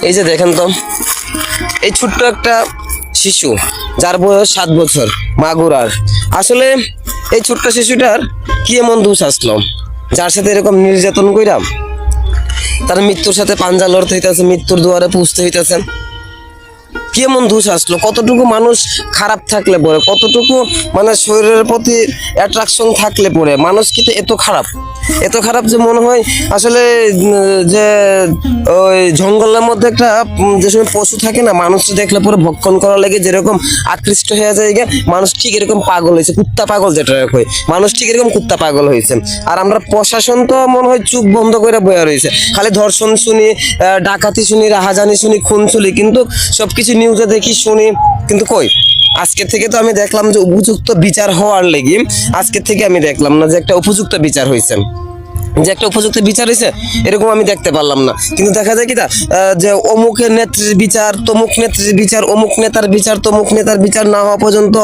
এই যে দেখেন তো, এই ছোট্ট একটা শিশু যার বয়স 7 বছর, মাগুরার। আসলে এই ছোট্ট শিশুটার কি এমন দোষ আসলো যার সাথে এরকম নির্যাতন কইরা তার মৃত্যুর সাথে পাঞ্জা লড়তে হইতেছে, মৃত্যুর দুয়ারে পুষতে হইতেছে? কি এমন দোষ আসলো? কতটুকু মানুষ খারাপ থাকলে পরে, কতটুকু মানে শরীরের প্রতি অ্যাট্রাকশন থাকলে পরে মানুষ কিন্তু এত খারাপ, এত খারাপ যে মনে হয় আসলে যে ওই জঙ্গলের মধ্যে একটা যে সময় পশু থাকে না, মানুষ দেখলে পরে ভক্ষণ করা লাগে যেরকম আকৃষ্ট হয়ে যায়, মানুষ ঠিক এরকম পাগল হয়েছে, কুত্তা পাগল যেটা হয়, মানুষ ঠিক এরকম কুত্তা পাগল হয়েছে। আর আমরা প্রশাসন তো মনে হয় চুপ বন্ধ করে বয়ে রয়েছে, খালি ধর্ষণ শুনি, ডাকাতি শুনি, রাহাজানি শুনি, খুন শুনি, কিন্তু সবকিছু নিউজে দেখি শুনি, কিন্তু কই আজকে থেকে তো আমি দেখলাম যে উপযুক্ত বিচার হওয়ার লেগে, আজকে থেকে আমি দেখলাম না যে একটা উপযুক্ত বিচার হয়েছে, যে একটা উপযুক্ত বিচার হয়েছে এরকম আমি দেখতে পারলাম না। কিন্তু দেখা যায় কি তা যে অমুকের নেত্রীর বিচার, তমুক নেত্রীর বিচার, অমুক নেতার বিচার, তমুক নেতার বিচার না হওয়া পর্যন্ত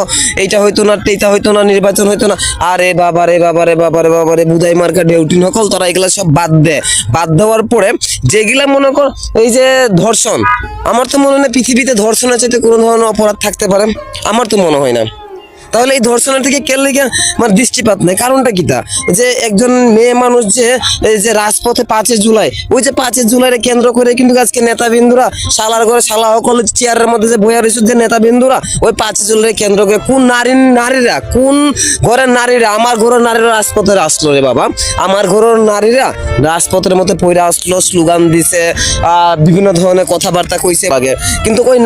এইটা হইতো না, এইটা হইতো না, নির্বাচন হইতো না। আরে বাবা রে বাবা রে বাবা রে বাবা রে, বুধাই মার্কা ডেউটি নকল, তারা এগুলা সব বাদ দেয়। বাদ দেওয়ার পরে যেগুলা মনে কর এই যে ধর্ষণ, আমার তো মনে হয় না পৃথিবীতে ধর্ষণের চাইতে কোনো ধরনের অপরাধ থাকতে পারে, আমার তো মনে হয় না। তাহলে এই ধর্ষণের থেকে কেন লেগে আমার দৃষ্টিপাত নেই? কারণটা কি তা? যে একজন মেয়ে মানুষ যে এই যে রাজপথে 5 জুলাই, ওই যে 5 জুলাইকে কেন্দ্র করে কিন্তু আজকে নেতাবিন্দুরা শালার ঘরে শালা কলেজ চেয়ারের মধ্যে যে বইয়া রয়েছে যে নেতাবিন্দুরা, ওই 5 জুলাই কেন্দ্র করে কোন নারীরা, কোন ঘরের নারীরা, আমার ঘরের নারীরা রাজপথে আসলো রে বাবা, আমার ঘরের নারীরা রাজপথের মধ্যে পইরা আসলো, স্লোগান দিছে, বিভিন্ন ধরনের কথাবার্তা কইছে আগে, কিন্তু ওই